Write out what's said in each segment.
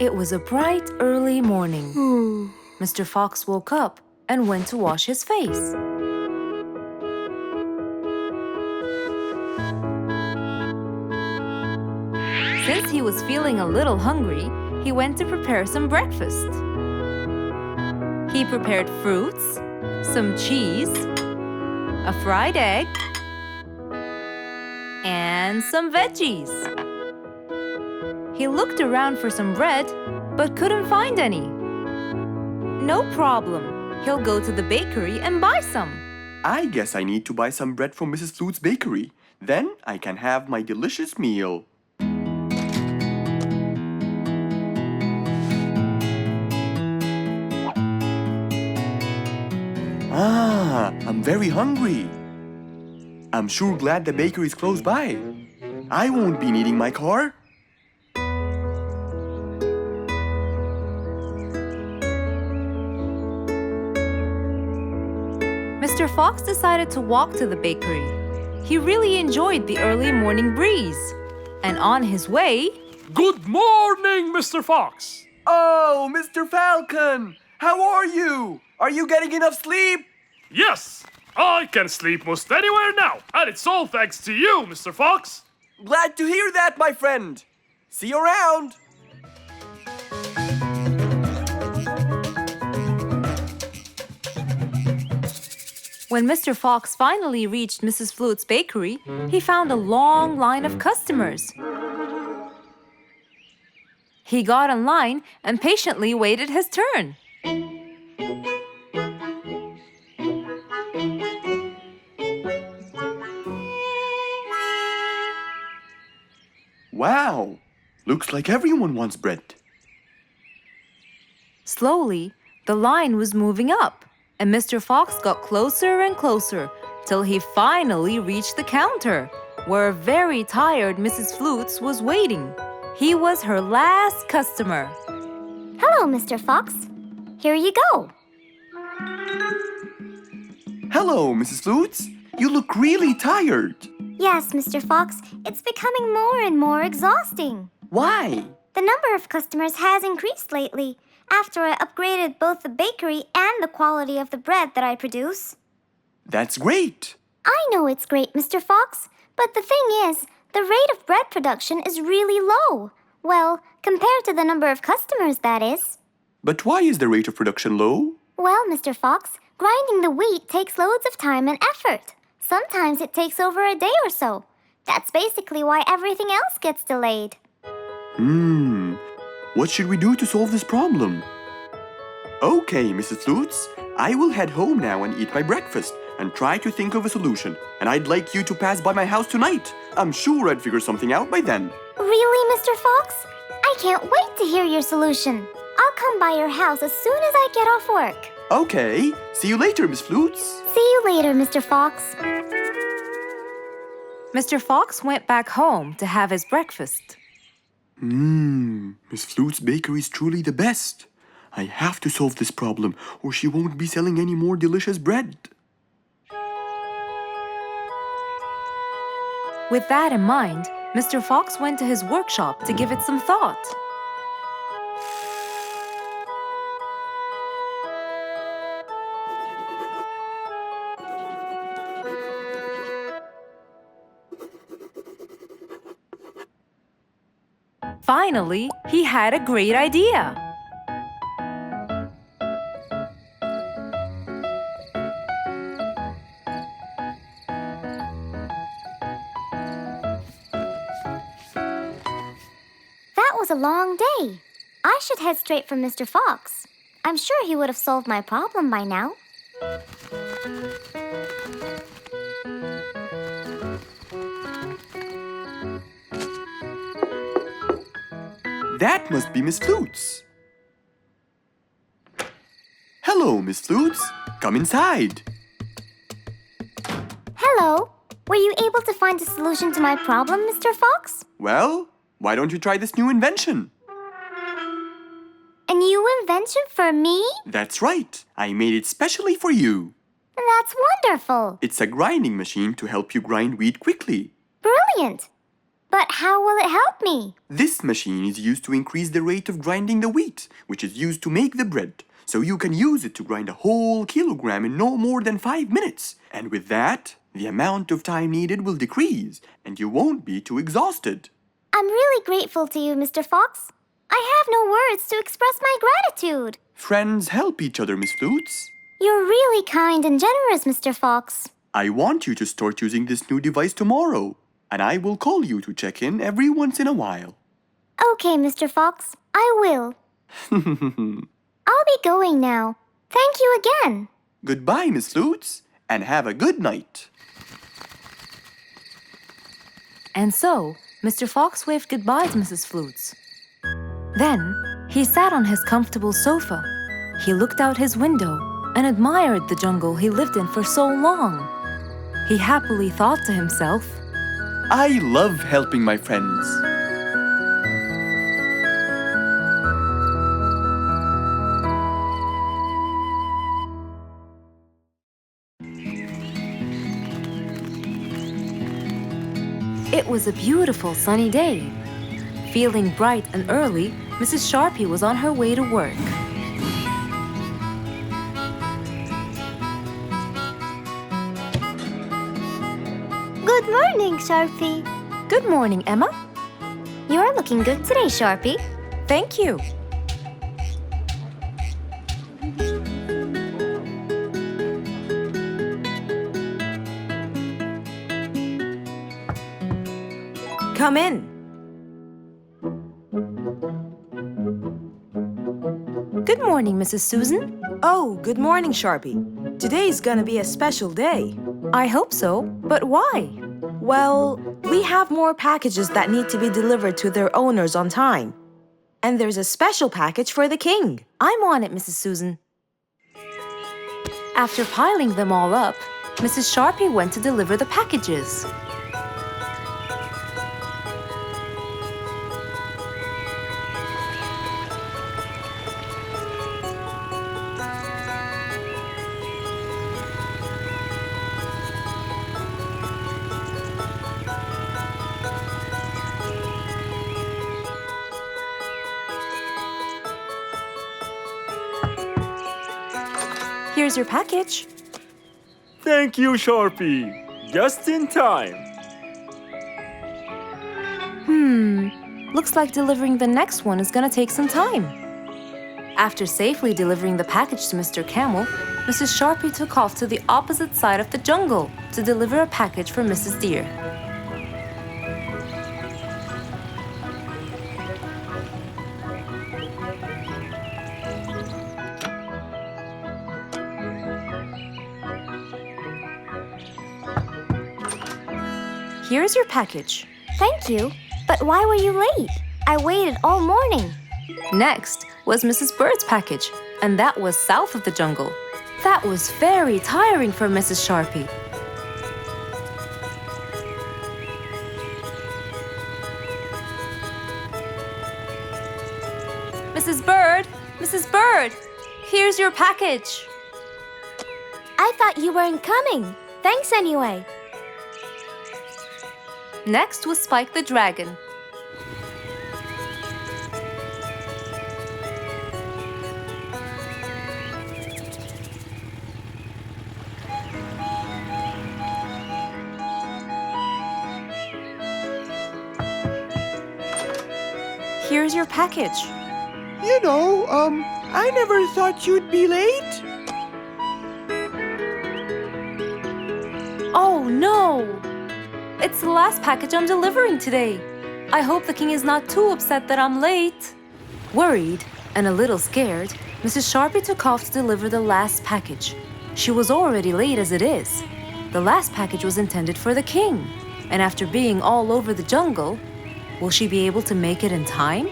It was a bright, early morning. Mr. Fox woke up and went to wash his face. Since he was feeling a little hungry, he went to prepare some breakfast. He prepared fruits, some cheese, a fried egg, and some veggies. He looked around for some bread, but couldn't find any. No problem. He'll go to the bakery and buy some. I guess I need to buy some bread from Mrs. Flute's bakery. Then I can have my delicious meal. I'm very hungry. I'm sure glad the bakery is close by. I won't be needing my car. Mr. Fox decided to walk to the bakery. He really enjoyed the early morning breeze. And on his way... Good morning, Mr. Fox! Oh, Mr. Falcon! How are you? Are you getting enough sleep? Yes, I can sleep most anywhere now, and it's all thanks to you, Mr. Fox. Glad to hear that, my friend. See you around. When Mr. Fox finally reached Mrs. Flute's bakery, he found a long line of customers. He got in line and patiently waited his turn. Wow! Looks like everyone wants bread. Slowly, the line was moving up, and Mr. Fox got closer and closer till he finally reached the counter, where a very tired Mrs. Flutes was waiting. He was her last customer. Hello, Mr. Fox. Here you go. Hello, Mrs. Flutes. You look really tired. Yes, Mr. Fox, it's becoming more and more exhausting. Why? The number of customers has increased lately after I upgraded both the bakery and the quality of the bread that I produce. That's great. I know it's great, Mr. Fox, but the thing is, the rate of bread production is really low. Well, compared to the number of customers, that is. But why is the rate of production low? Well, Mr. Fox, grinding the wheat takes loads of time and effort. Sometimes it takes over a day or so. That's basically why everything else gets delayed. What should we do to solve this problem? Okay, Mrs. Flutes, I will head home now and eat my breakfast and try to think of a solution. And I'd like you to pass by my house tonight. I'm sure I'd figure something out by then. Really, Mr. Fox? I can't wait to hear your solution. I'll come by your house as soon as I get off work. Okay, see you later, Miss Flutes. See you later, Mr. Fox. Mr. Fox went back home to have his breakfast. Miss Flute's bakery is truly the best. I have to solve this problem, or she won't be selling any more delicious bread. With that in mind, Mr. Fox went to his workshop to give it some thought. Finally, he had a great idea. That was a long day. I should head straight for Mr. Fox. I'm sure he would have solved my problem by now. That must be Miss Flutes. Hello, Miss Flutes. Come inside. Hello. Were you able to find a solution to my problem, Mr. Fox? Well, why don't you try this new invention? A new invention for me? That's right. I made it specially for you. That's wonderful. It's a grinding machine to help you grind wheat quickly. Brilliant. But how will it help me? This machine is used to increase the rate of grinding the wheat, which is used to make the bread. So you can use it to grind a whole kilogram in no more than 5 minutes. And with that, the amount of time needed will decrease, and you won't be too exhausted. I'm really grateful to you, Mr. Fox. I have no words to express my gratitude. Friends help each other, Miss Flutes. You're really kind and generous, Mr. Fox. I want you to start using this new device tomorrow, and I will call you to check in every once in a while. Okay, Mr. Fox, I will. I'll be going now. Thank you again. Goodbye, Miss Flutes, and have a good night. And so, Mr. Fox waved goodbye to Mrs. Flutes. Then, he sat on his comfortable sofa. He looked out his window and admired the jungle he lived in for so long. He happily thought to himself, I love helping my friends. It was a beautiful sunny day. Feeling bright and early, Mrs. Sharpie was on her way to work. Good morning, Sharpie. Good morning, Emma. You're looking good today, Sharpie. Thank you. Come in. Good morning, Mrs. Susan. Oh, good morning, Sharpie. Today's gonna be a special day. I hope so, but why? Well, we have more packages that need to be delivered to their owners on time. And there's a special package for the king. I'm on it, Mrs. Susan. After piling them all up, Mrs. Sharpie went to deliver the packages. Here's your package. Thank you, Sharpie. Just in time. Looks like delivering the next one is gonna take some time. After safely delivering the package to Mr. Camel, Mrs. Sharpie took off to the opposite side of the jungle to deliver a package for Mrs. Deer. Here's your package. Thank you. But why were you late? I waited all morning. Next was Mrs. Bird's package, and that was south of the jungle. That was very tiring for Mrs. Sharpie. Mrs. Bird! Mrs. Bird! Here's your package. I thought you weren't coming. Thanks anyway. Next was Spike the Dragon. Here's your package. I never thought you'd be late. Oh no! It's the last package I'm delivering today. I hope the king is not too upset that I'm late. Worried and a little scared, Mrs. Sharpie took off to deliver the last package. She was already late as it is. The last package was intended for the king, and after being all over the jungle, will she be able to make it in time?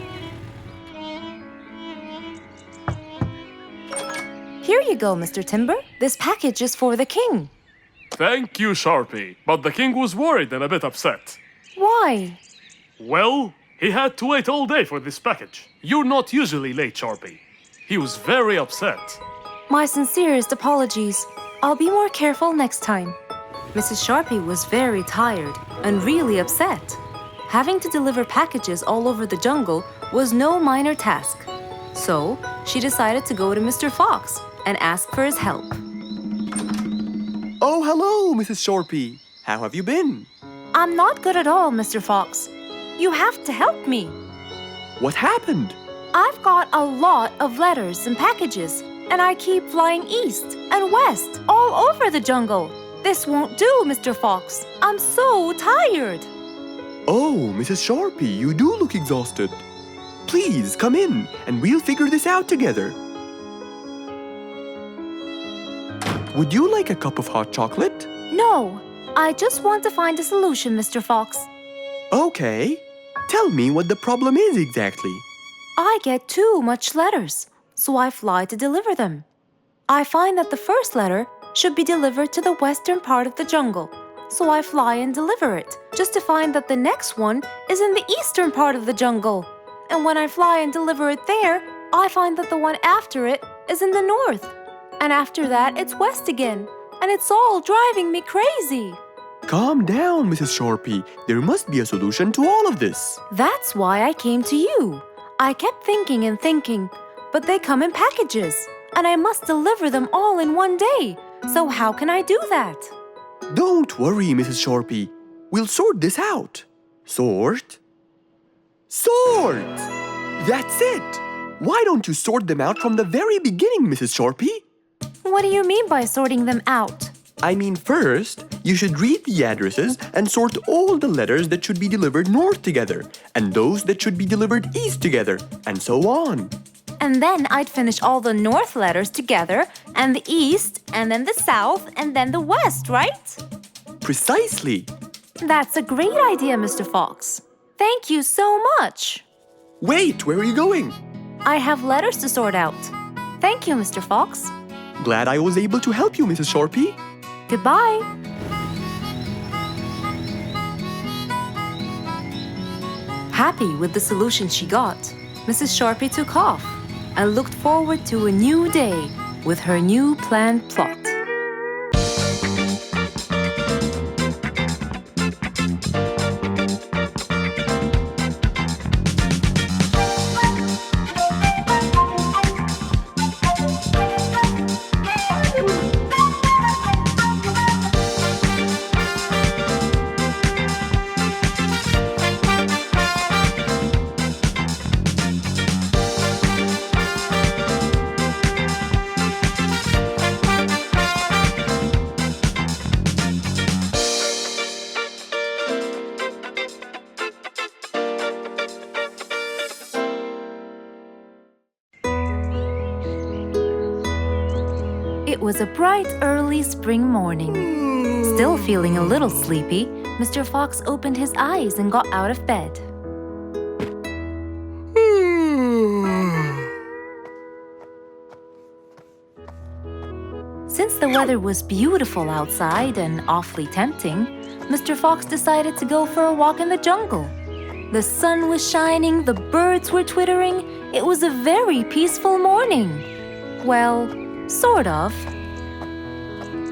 Here you go, Mr. Timber. This package is for the king. Thank you, Sharpie. But the king was worried and a bit upset. Why? Well, he had to wait all day for this package. You're not usually late, Sharpie. He was very upset. My sincerest apologies. I'll be more careful next time. Mrs. Sharpie was very tired and really upset. Having to deliver packages all over the jungle was no minor task. So, she decided to go to Mr. Fox and ask for his help. Oh, hello, Mrs. Shorpy. How have you been? I'm not good at all, Mr. Fox. You have to help me. What happened? I've got a lot of letters and packages, and I keep flying east and west all over the jungle. This won't do, Mr. Fox. I'm so tired. Oh, Mrs. Shorpy, you do look exhausted. Please come in and we'll figure this out together. Would you like a cup of hot chocolate? No, I just want to find a solution, Mr. Fox. Okay. Tell me what the problem is exactly. I get too much letters, so I fly to deliver them. I find that the first letter should be delivered to the western part of the jungle, so I fly and deliver it, just to find that the next one is in the eastern part of the jungle. And when I fly and deliver it there, I find that the one after it is in the north. And after that, it's west again, and it's all driving me crazy. Calm down, Mrs. Shorpy. There must be a solution to all of this. That's why I came to you. I kept thinking and thinking, but they come in packages, and I must deliver them all in one day. So how can I do that? Don't worry, Mrs. Shorpy. We'll sort this out. Sort? Sort! That's it! Why don't you sort them out from the very beginning, Mrs. Shorpy? What do you mean by sorting them out? I mean, first, you should read the addresses and sort all the letters that should be delivered north together, and those that should be delivered east together, and so on. And then I'd finish all the north letters together, and the east, and then the south, and then the west, right? Precisely. That's a great idea, Mr. Fox. Thank you so much. Wait, where are you going? I have letters to sort out. Thank you, Mr. Fox. Glad I was able to help you, Mrs. Shorpy. Goodbye. Happy with the solution she got, Mrs. Shorpy took off and looked forward to a new day with her new planned plot. It was a bright early spring morning. Still feeling a little sleepy, Mr. Fox opened his eyes and got out of bed. Since the weather was beautiful outside and awfully tempting, Mr. Fox decided to go for a walk in the jungle. The sun was shining, the birds were twittering. It was a very peaceful morning. Well, sort of.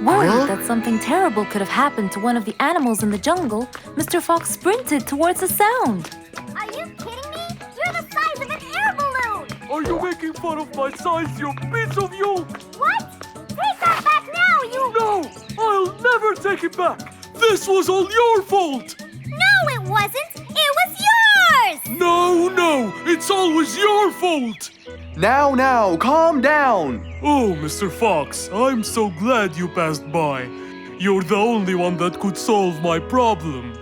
Worried that something terrible could have happened to one of the animals in the jungle, Mr. Fox sprinted towards the sound. Are you kidding me? You're the size of an air balloon! Are you making fun of my size, you piece of you? What? Take that back now, you... No! I'll never take it back! This was all your fault! No, it wasn't! It was yours! No! It's always your fault! Now, calm down. Oh, Mr. Fox, I'm so glad you passed by. You're the only one that could solve my problem.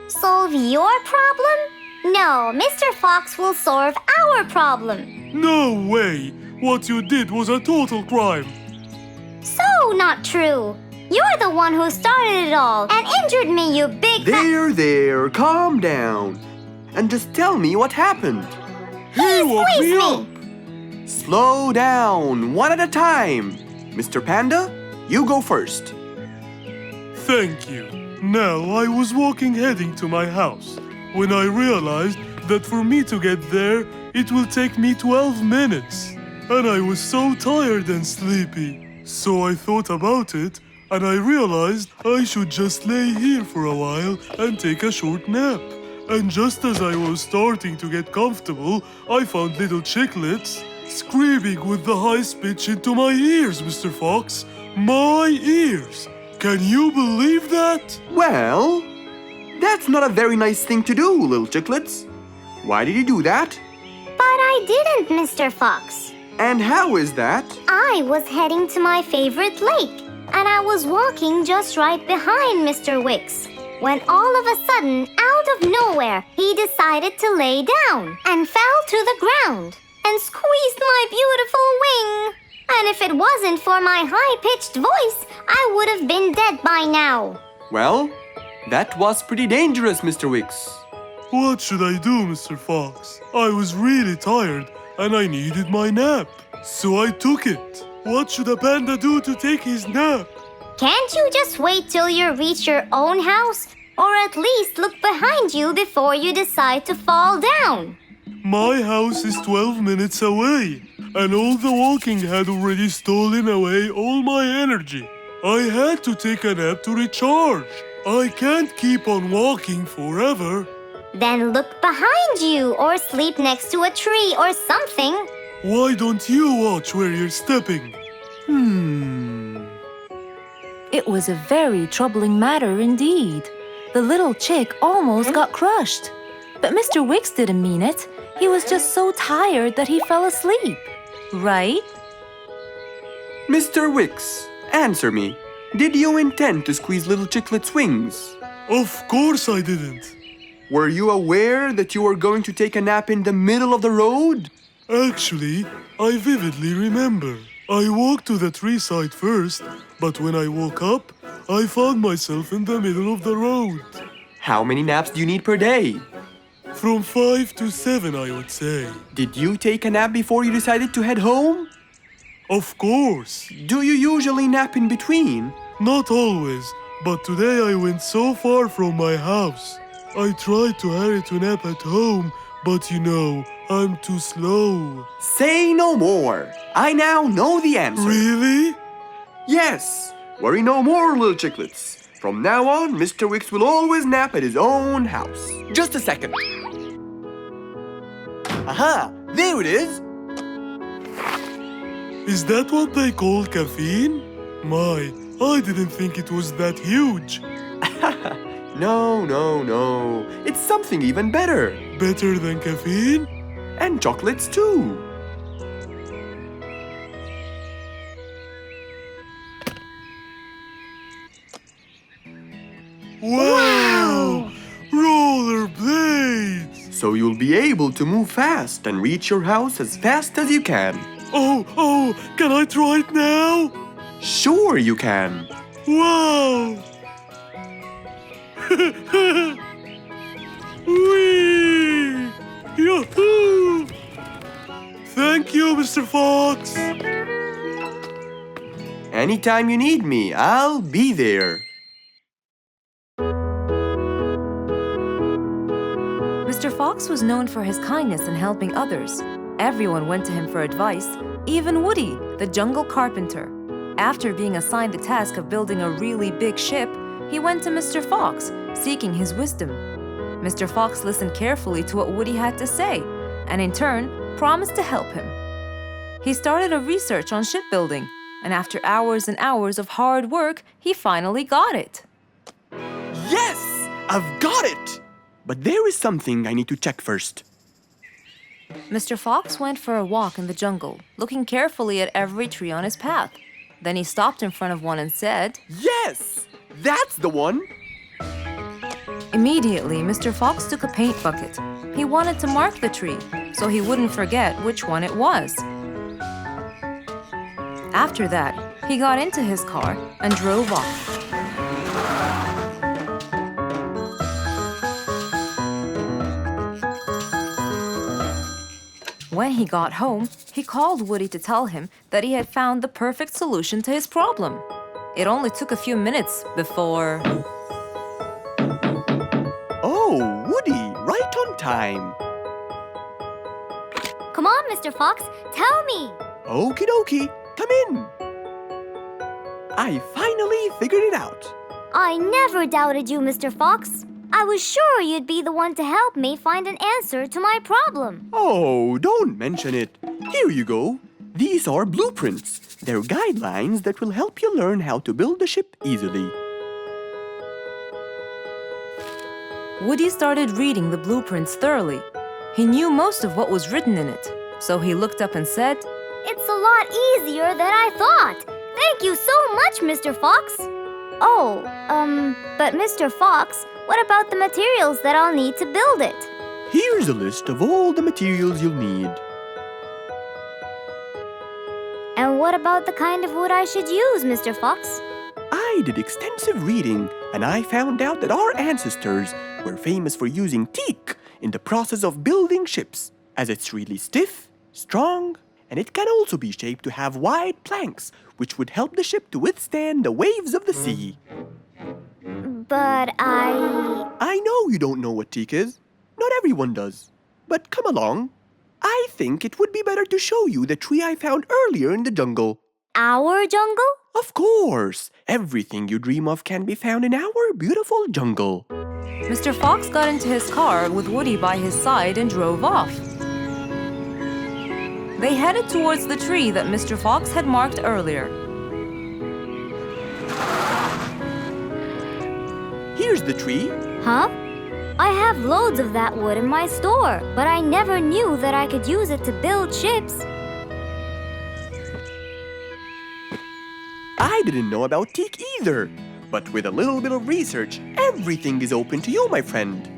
Solve your problem? No, Mr. Fox will solve our problem. No way! What you did was a total crime. So not true. You're the one who started it all and injured me, you big... There, calm down. And just tell me what happened. He woke me up. Slow down, one at a time. Mr. Panda, you go first. Thank you. Now, I was walking heading to my house when I realized that for me to get there, it will take me 12 minutes. And I was so tired and sleepy. So I thought about it, and I realized I should just lay here for a while and take a short nap. And just as I was starting to get comfortable, I found little chicklets screaming with the highest pitch into my ears, Mr. Fox. My ears! Can you believe that? Well, that's not a very nice thing to do, little chicklets. Why did you do that? But I didn't, Mr. Fox. And how is that? I was heading to my favorite lake, and I was walking just right behind Mr. Wicks, when all of a sudden, out of nowhere, he decided to lay down and fell to the ground and squeezed my beautiful wing. And if it wasn't for my high-pitched voice, I would have been dead by now. Well, that was pretty dangerous, Mr. Wicks. What should I do, Mr. Fox? I was really tired and I needed my nap. So I took it. What should a panda do to take his nap? Can't you just wait till you reach your own house? Or at least look behind you before you decide to fall down? My house is 12 minutes away, and all the walking had already stolen away all my energy. I had to take a nap to recharge. I can't keep on walking forever. Then look behind you or sleep next to a tree or something. Why don't you watch where you're stepping? It was a very troubling matter indeed. The little chick almost got crushed. But Mr. Wicks didn't mean it. He was just so tired that he fell asleep. Right? Mr. Wicks, answer me. Did you intend to squeeze little chicklet's wings? Of course I didn't. Were you aware that you were going to take a nap in the middle of the road? Actually, I vividly remember. I walked to the tree side first, but when I woke up, I found myself in the middle of the road. How many naps do you need per day? From 5 to 7, I would say. Did you take a nap before you decided to head home? Of course. Do you usually nap in between? Not always, but today I went so far from my house. I tried to hurry to nap at home, but you know, I'm too slow. Say no more. I now know the answer. Really? Yes. Worry no more, little chicklets. From now on, Mr. Wicks will always nap at his own house. Just a second. Aha! There it is! Is that what they call caffeine? My, I didn't think it was that huge. No. It's something even better. Better than caffeine? And chocolates too. Wow! Rollerblades! So you'll be able to move fast and reach your house as fast as you can. Oh, can I try it now? Sure you can. Wow! Whee! Yahoo! Thank you, Mr. Fox. Anytime you need me, I'll be there. Mr. Fox was known for his kindness in helping others. Everyone went to him for advice, even Woody, the jungle carpenter. After being assigned the task of building a really big ship, he went to Mr. Fox, seeking his wisdom. Mr. Fox listened carefully to what Woody had to say, and in turn, promised to help him. He started a research on shipbuilding, and after hours and hours of hard work, he finally got it. Yes! I've got it! But there is something I need to check first. Mr. Fox went for a walk in the jungle, looking carefully at every tree on his path. Then he stopped in front of one and said, Yes! That's the one! Immediately, Mr. Fox took a paint bucket. He wanted to mark the tree, so he wouldn't forget which one it was. After that, he got into his car and drove off. When he got home, he called Woody to tell him that he had found the perfect solution to his problem. It only took a few minutes before... Oh, Woody, right on time. Come on, Mr. Fox, tell me. Okie dokie, come in. I finally figured it out. I never doubted you, Mr. Fox. I was sure you'd be the one to help me find an answer to my problem. Oh, don't mention it. Here you go. These are blueprints. They're guidelines that will help you learn how to build a ship easily. Woody started reading the blueprints thoroughly. He knew most of what was written in it, so he looked up and said, It's a lot easier than I thought. Thank you so much, Mr. Fox. Oh, but Mr. Fox, what about the materials that I'll need to build it? Here's a list of all the materials you'll need. And what about the kind of wood I should use, Mr. Fox? I did extensive reading, and I found out that our ancestors were famous for using teak in the process of building ships, as it's really stiff, strong, and it can also be shaped to have wide planks, which would help the ship to withstand the waves of the sea. But I know you don't know what teak is. Not everyone does. But come along. I think it would be better to show you the tree I found earlier in the jungle. Our jungle? Of course! Everything you dream of can be found in our beautiful jungle. Mr. Fox got into his car with Woody by his side and drove off. They headed towards the tree that Mr. Fox had marked earlier. Here's the tree. Huh? I have loads of that wood in my store, but I never knew that I could use it to build ships. I didn't know about teak either. But with a little bit of research, everything is open to you, my friend.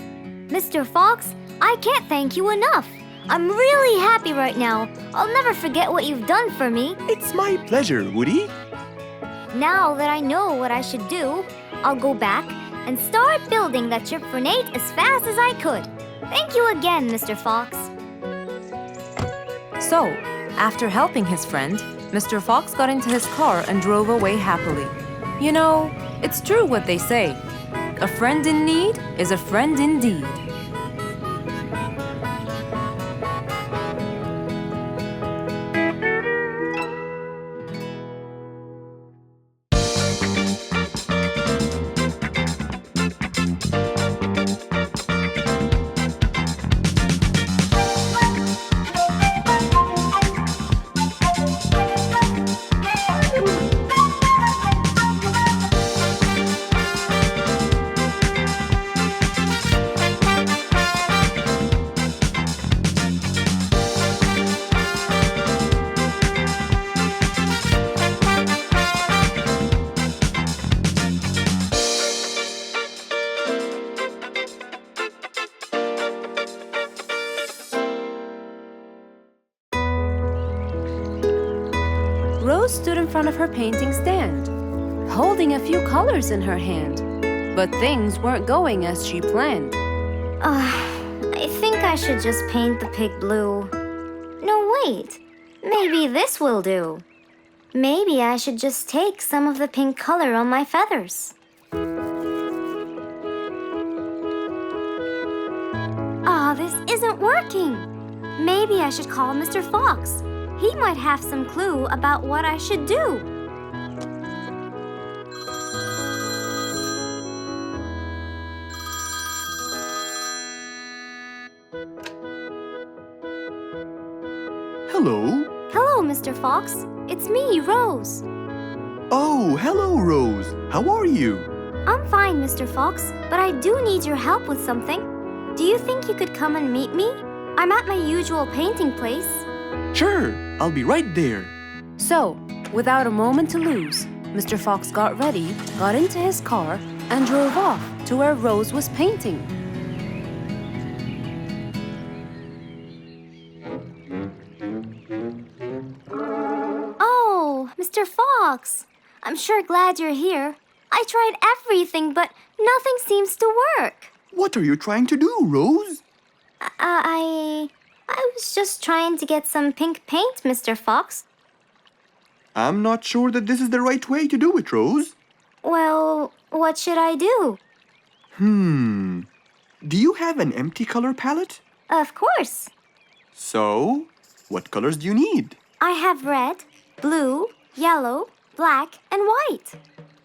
Mr. Fox, I can't thank you enough. I'm really happy right now. I'll never forget what you've done for me. It's my pleasure, Woody. Now that I know what I should do, I'll go back and start building that ship for Nate as fast as I could. Thank you again, Mr. Fox. So, after helping his friend, Mr. Fox got into his car and drove away happily. You know, it's true what they say. A friend in need is a friend indeed. Rose stood in front of her painting stand, holding a few colors in her hand. But things weren't going as she planned. I think I should just paint the pig blue. No, wait. Maybe this will do. Maybe I should just take some of the pink color on my feathers. This isn't working. Maybe I should call Mr. Fox. He might have some clue about what I should do. Hello. Hello, Mr. Fox. It's me, Rose. Oh, hello, Rose. How are you? I'm fine, Mr. Fox, but I do need your help with something. Do you think you could come and meet me? I'm at my usual painting place. Sure, I'll be right there. So, without a moment to lose, Mr. Fox got ready, got into his car, and drove off to where Rose was painting. Oh, Mr. Fox. I'm sure glad you're here. I tried everything, but nothing seems to work. What are you trying to do, Rose? I was just trying to get some pink paint, Mr. Fox. I'm not sure that this is the right way to do it, Rose. Well, what should I do? Do you have an empty color palette? Of course. So, what colors do you need? I have red, blue, yellow, black, and white.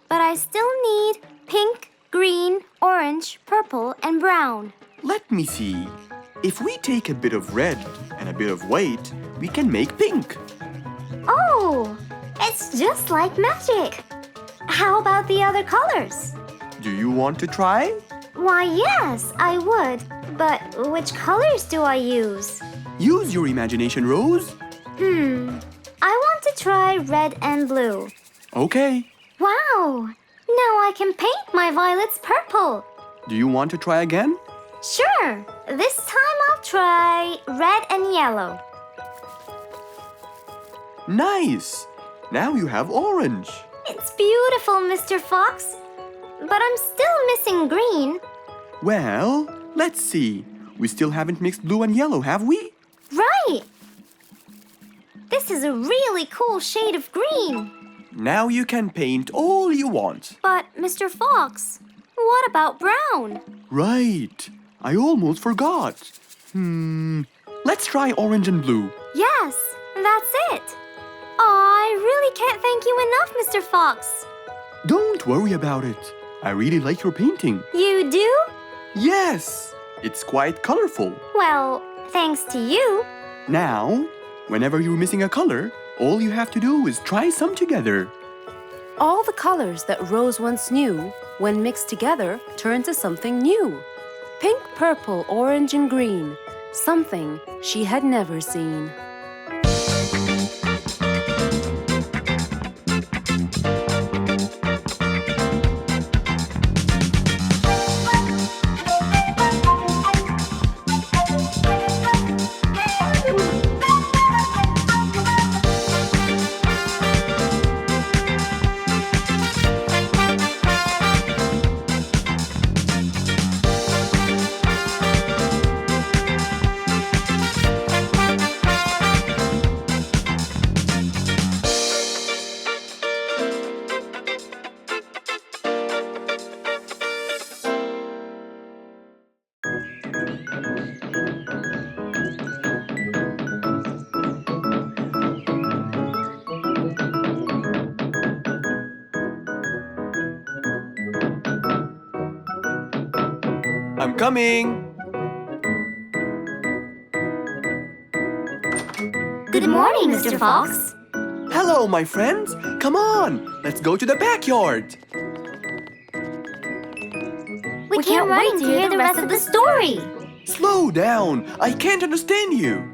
But I still need pink, green, orange, purple, and brown. Let me see. If we take a bit of red and a bit of white, we can make pink. Oh, it's just like magic. How about the other colors? Do you want to try? Why, yes, I would. But which colors do I use? Use your imagination, Rose. I want to try red and blue. Okay. Wow! Now I can paint my violets purple. Do you want to try again? Sure. This time I'll try red and yellow. Nice. Now you have orange. It's beautiful, Mr. Fox. But I'm still missing green. Well, let's see. We still haven't mixed blue and yellow, have we? Right! This is a really cool shade of green. Now you can paint all you want. But, Mr. Fox, what about brown? Right. I almost forgot. Let's try orange and blue. Yes, that's it. I really can't thank you enough, Mr. Fox. Don't worry about it. I really like your painting. You do? Yes, it's quite colorful. Well, thanks to you. Now, whenever you're missing a color, all you have to do is try some together. All the colors that Rose once knew, when mixed together, turned to something new. Pink, purple, orange, and green. Something she had never seen. I'm coming. Good morning, Mr. Fox. Hello, my friends. Come on, let's go to the backyard. We can't wait to hear the rest of the story. Slow down. I can't understand you.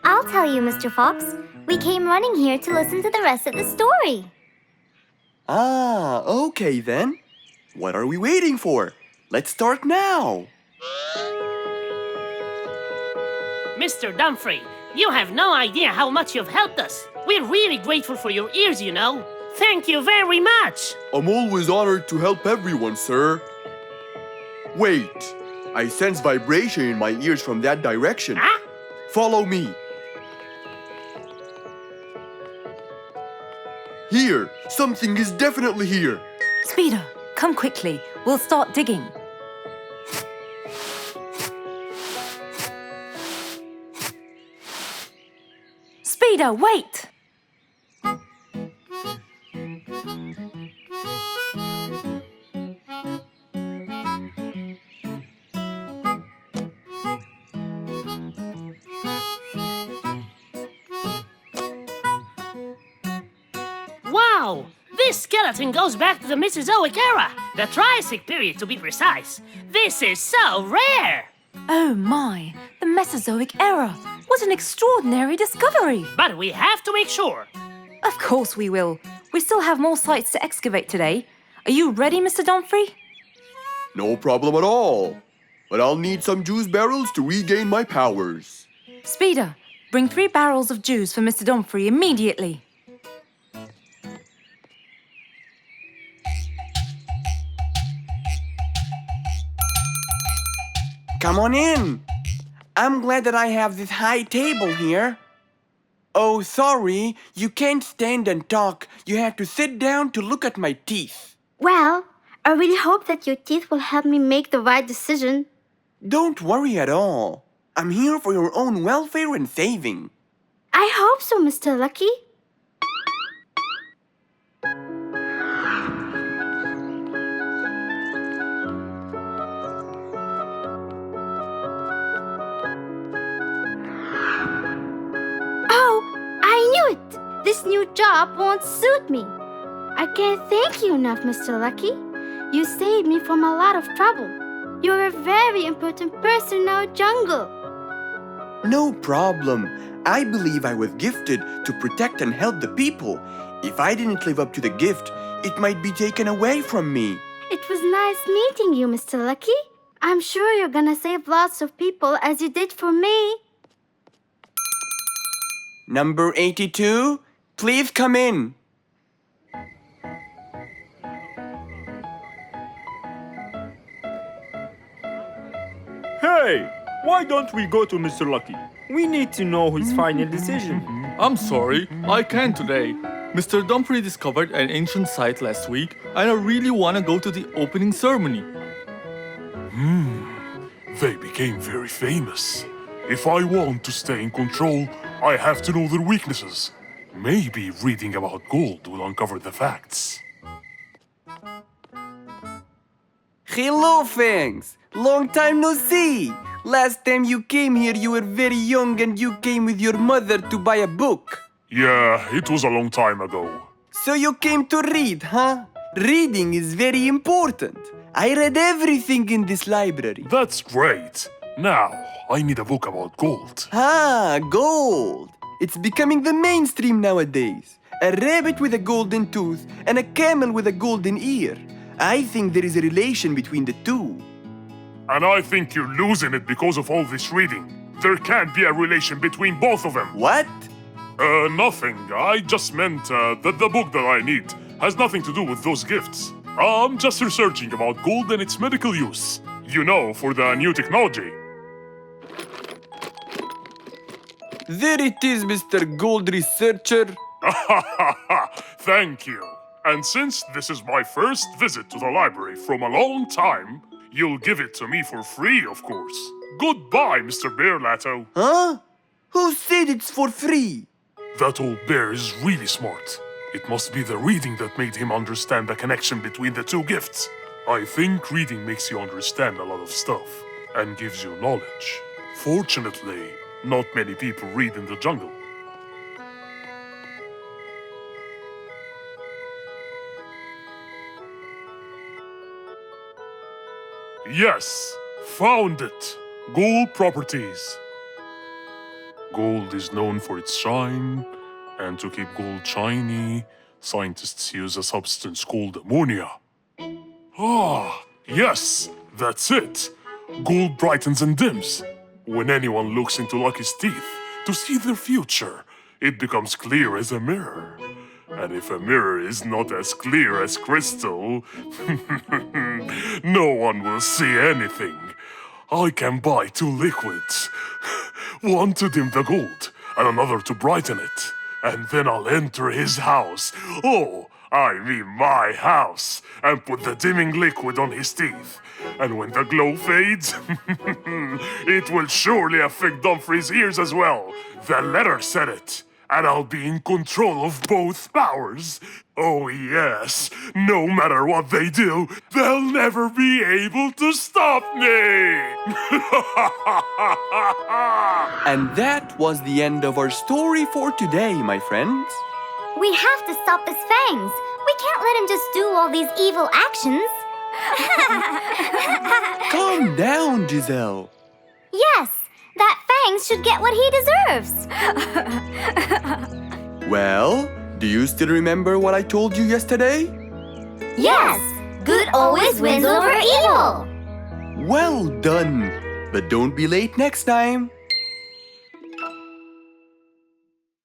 I'll tell you, Mr. Fox. We came running here to listen to the rest of the story. Ah, okay then. What are we waiting for? Let's start now. Mr. Dumfrey, you have no idea how much you've helped us. We're really grateful for your ears, you know. Thank you very much. I'm always honored to help everyone, sir. Wait, I sense vibration in my ears from that direction. Huh? Follow me. Here, something is definitely here. Speeder, come quickly. We'll start digging. Speeder, wait! Wow! This skeleton goes back to the Mesozoic era, the Triassic period to be precise. This is so rare! Oh my, the Mesozoic era. What an extraordinary discovery! But we have to make sure. Of course we will. We still have more sites to excavate today. Are you ready, Mr. Dumfrey? No problem at all. But I'll need some juice barrels to regain my powers. Speeder, bring 3 barrels of juice for Mr. Dumfrey immediately. Come on in. I'm glad that I have this high table here. Oh, sorry, you can't stand and talk. You have to sit down to look at my teeth. Well, I really hope that your teeth will help me make the right decision. Don't worry at all. I'm here for your own welfare and saving. I hope so, Mr. Lucky. this new job won't suit me. I can't thank you enough, Mr. Lucky. You saved me from a lot of trouble. You're a very important person in our jungle. No problem. I believe I was gifted to protect and help the people. If I didn't live up to the gift, it might be taken away from me. It was nice meeting you, Mr. Lucky. I'm sure you're gonna save lots of people as you did for me. Number 82, please come in. Hey, why don't we go to Mr. Lucky? We need to know his final decision. I'm sorry, I can't today. Mr. Dumfrey discovered an ancient site last week, and I really want to go to the opening ceremony. They became very famous. If I want to stay in control, I have to know their weaknesses. Maybe reading about gold will uncover the facts. Hello, Fangs. Long time no see. Last time you came here, you were very young and you came with your mother to buy a book. Yeah, it was a long time ago. So you came to read, huh? Reading is very important. I read everything in this library. That's great. Now, I need a book about gold. Ah, gold. It's becoming the mainstream nowadays. A rabbit with a golden tooth and a camel with a golden ear. I think there is a relation between the two. And I think you're losing it because of all this reading. There can't be a relation between both of them. What? Nothing. I just meant that the book that I need has nothing to do with those gifts. I'm just researching about gold and its medical use. You know, for the new technology. There it is, Mr. Gold Researcher. Thank you. And since this is my first visit to the library from a long time, you'll give it to me for free, of course. Goodbye, Mr. Bearlato. Huh? Who said it's for free? That old bear is really smart. It must be the reading that made him understand the connection between the two gifts. I think reading makes you understand a lot of stuff and gives you knowledge. Fortunately, not many people read in the jungle. Yes, found it. Gold properties. Gold is known for its shine, and to keep gold shiny, scientists use a substance called ammonia. Ah, yes, that's it. Gold brightens and dims. When anyone looks into Lucky's teeth to see their future, it becomes clear as a mirror. And if a mirror is not as clear as crystal, no one will see anything. I can buy 2 liquids. One to dim the gold, and another to brighten it. And then I'll enter his house. Oh, I mean my house. And put the dimming liquid on his teeth. And when the glow fades, it will surely affect Dumfrey's ears as well. The letter said it. And I'll be in control of both powers. Oh yes, no matter what they do, they'll never be able to stop me! And that was the end of our story for today, my friends. We have to stop his fangs. We can't let him just do all these evil actions. Calm down, Giselle. Yes, that Fangs should get what he deserves. Well, do you still remember what I told you yesterday? Yes, good always wins over evil. Well done. But don't be late next time.